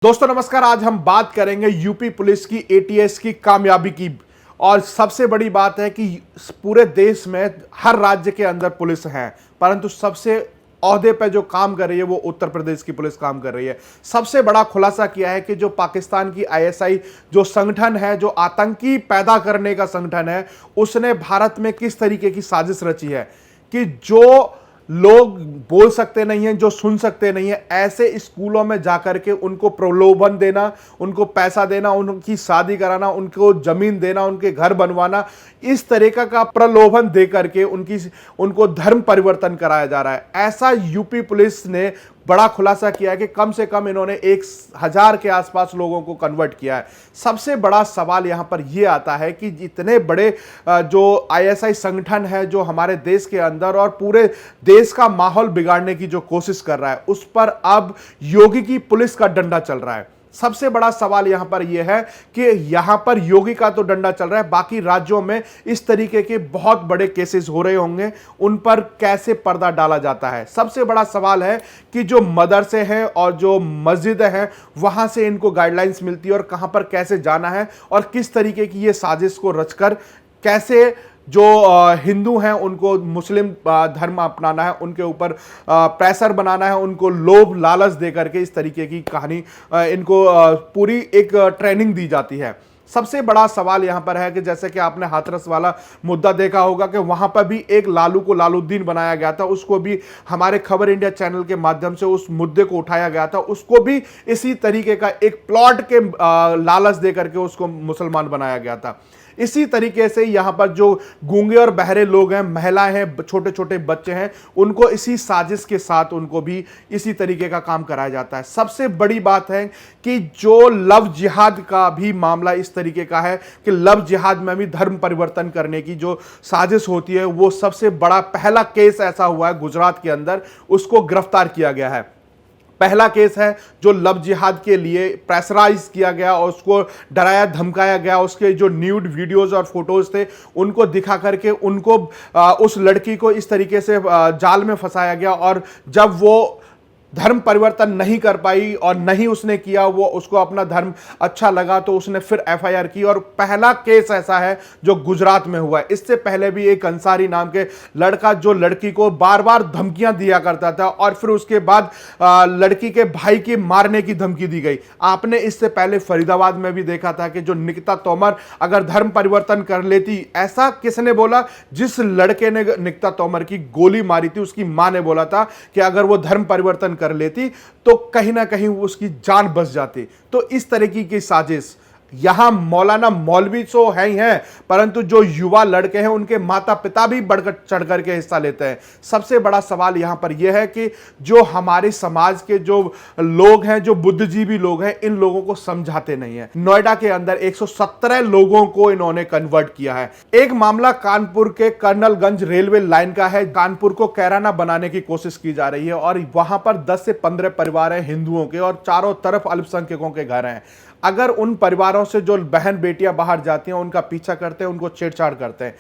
दोस्तों नमस्कार। आज हम बात करेंगे यूपी पुलिस की एटीएस की कामयाबी की। और सबसे बड़ी बात है कि पूरे देश में हर राज्य के अंदर पुलिस है, परंतु सबसे ओहदे पे जो काम कर रही है वो उत्तर प्रदेश की पुलिस काम कर रही है। सबसे बड़ा खुलासा किया है कि जो पाकिस्तान की आईएसआई जो संगठन है, जो आतंकी पैदा करने का संगठन है, उसने भारत में किस तरीके की साजिश रची है कि जो लोग बोल सकते नहीं हैं, जो सुन सकते नहीं हैं, ऐसे स्कूलों में जाकर के उनको प्रलोभन देना, उनको पैसा देना, उनकी शादी कराना, उनको जमीन देना, उनके घर बनवाना, इस तरीका का प्रलोभन दे करके उनको धर्म परिवर्तन कराया जा रहा है। ऐसा यूपी पुलिस ने बड़ा खुलासा किया है कि कम से कम इन्होंने 1000 के आसपास लोगों को कन्वर्ट किया है। सबसे बड़ा सवाल यहां पर यह आता है कि इतने बड़े जो आईएसआई संगठन है जो हमारे देश के अंदर और पूरे देश का माहौल बिगाड़ने की जो कोशिश कर रहा है, उस पर अब योगी की पुलिस का डंडा चल रहा है। सबसे बड़ा सवाल यहां पर यह है कि यहां पर योगी का तो डंडा चल रहा है, बाकी राज्यों में इस तरीके के बहुत बड़े केसेस हो रहे होंगे, उन पर कैसे पर्दा डाला जाता है। सबसे बड़ा सवाल है कि जो मदरसे हैं और जो मस्जिदें हैं, वहां से इनको गाइडलाइंस मिलती है और कहां पर कैसे जाना है और किस तरीके की ये साजिश को रचकर कैसे जो हिंदू हैं उनको मुस्लिम धर्म अपनाना है, उनके ऊपर प्रेशर बनाना है, उनको लोभ लालच दे करके इस तरीके की कहानी इनको पूरी एक ट्रेनिंग दी जाती है। सबसे बड़ा सवाल यहां पर है कि जैसे कि आपने हाथरस वाला मुद्दा देखा होगा कि वहां पर भी एक लालू को लालुद्दीन बनाया गया था, उसको भी हमारे खबर इंडिया चैनल के माध्यम से उस मुद्दे को उठाया गया था, उसको भी इसी तरीके का एक प्लॉट के लालच दे करके उसको मुसलमान बनाया गया था। इसी तरीके से यहां पर जो गूंगे और बहरे लोग हैं, महिलाएं हैं, छोटे छोटे बच्चे हैं, उनको इसी साजिश के साथ उनको भी इसी तरीके का काम कराया जाता है। सबसे बड़ी बात है कि जो लव जिहाद का भी मामला इस तरीके का है कि लव जिहाद में भी धर्म परिवर्तन करने की जो साजिश होती है, वो सबसे बड़ा पहला केस ऐसा हुआ है गुजरात के अंदर, उसको गिरफ्तार किया गया है। पहला केस है जो लव जिहाद के लिए प्रेशराइज किया गया और उसको डराया धमकाया गया, उसके जो न्यूड वीडियोस और फोटोज थे उनको दिखा करके उनको उस लड़की को इस तरीके से जाल में फंसाया गया। और जब वो धर्म परिवर्तन नहीं कर पाई और नहीं उसने किया, वो उसको अपना धर्म अच्छा लगा तो उसने फिर एफआईआर की। और पहला केस ऐसा है जो गुजरात में हुआ है। इससे पहले भी एक अंसारी नाम के लड़का जो लड़की को बार बार धमकियां दिया करता था और फिर उसके बाद लड़की के भाई की मारने की धमकी दी गई। आपने इससे पहले फरीदाबाद में भी देखा था कि जो निकिता तोमर अगर धर्म परिवर्तन कर लेती, ऐसा किसने बोला? जिस लड़के ने निकिता तोमर की गोली मारी थी, उसकी मां ने बोला था कि अगर वो धर्म परिवर्तन कर लेती तो कहीं ना कहीं उसकी जान बच जाती। तो इस तरीके की साजिश यहां मौलाना मौलवी तो है ही हैं, परंतु जो युवा लड़के हैं उनके माता पिता भी बढ़कर चढ़कर के हिस्सा लेते हैं। सबसे बड़ा सवाल यहां पर यह है कि जो हमारे समाज के जो लोग हैं, जो बुद्धिजीवी लोग हैं, इन लोगों को समझाते नहीं है। नोएडा के अंदर 117 लोगों को इन्होंने कन्वर्ट किया है। एक मामला कानपुर के कर्नलगंज रेलवे लाइन का है। कानपुर को कैराना बनाने की कोशिश की जा रही है और वहां पर 10 से 15 परिवार हैं हिंदुओं के और चारों तरफ अल्पसंख्यकों के घर हैं। अगर उन परिवारों से जो बहन बेटियां बाहर जाती हैं उनका पीछा करते हैं, उनको छेड़छाड़ करते हैं,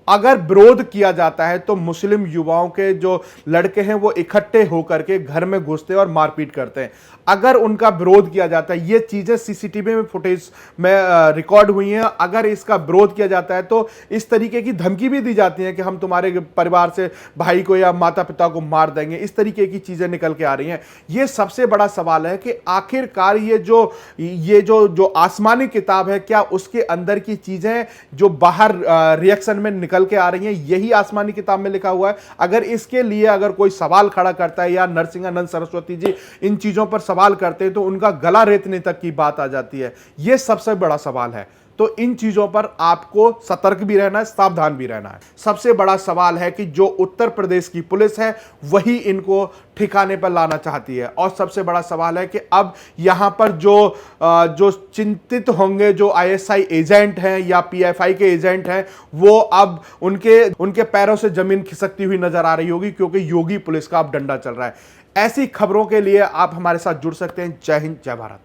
अगर विरोध किया जाता है तो मुस्लिम युवाओं के जो लड़के हैं वो इकट्ठे होकर के घर में घुसते हैं और मारपीट करते हैं। अगर उनका विरोध किया जाता है, ये चीजें सीसीटीवी में फुटेज में रिकॉर्ड हुई हैं, अगर इसका विरोध किया जाता है तो इस तरीके की धमकी भी दी जाती है कि हम तुम्हारे परिवार से भाई को या माता पिता को मार देंगे। इस तरीके की चीजें निकल के आ रही हैं। ये सबसे बड़ा सवाल है कि आखिरकार ये जो आसमानी किताब है, क्या उसके अंदर की चीजें जो बाहर रिएक्शन में निकल के आ रही हैं, यही आसमानी किताब में लिखा हुआ है? अगर इसके लिए अगर कोई सवाल खड़ा करता है या नरसिंहानंद सरस्वती जी इन चीजों पर सवाल करते हैं तो उनका गला रेतने तक की बात आ जाती है। यह सबसे बड़ा सवाल है। तो इन चीजों पर आपको सतर्क भी रहना है, सावधान भी रहना है। सबसे बड़ा सवाल है कि जो उत्तर प्रदेश की पुलिस है वही इनको ठिकाने पर लाना चाहती है। और सबसे बड़ा सवाल है कि अब यहां पर जो चिंतित होंगे, जो आईएसआई एजेंट हैं या पीएफआई के एजेंट हैं, वो अब उनके पैरों से जमीन खिसकती हुई नजर आ रही होगी, क्योंकि योगी पुलिस का अब डंडा चल रहा है। ऐसी खबरों के लिए आप हमारे साथ जुड़ सकते हैं। जय हिंद, जय भारत।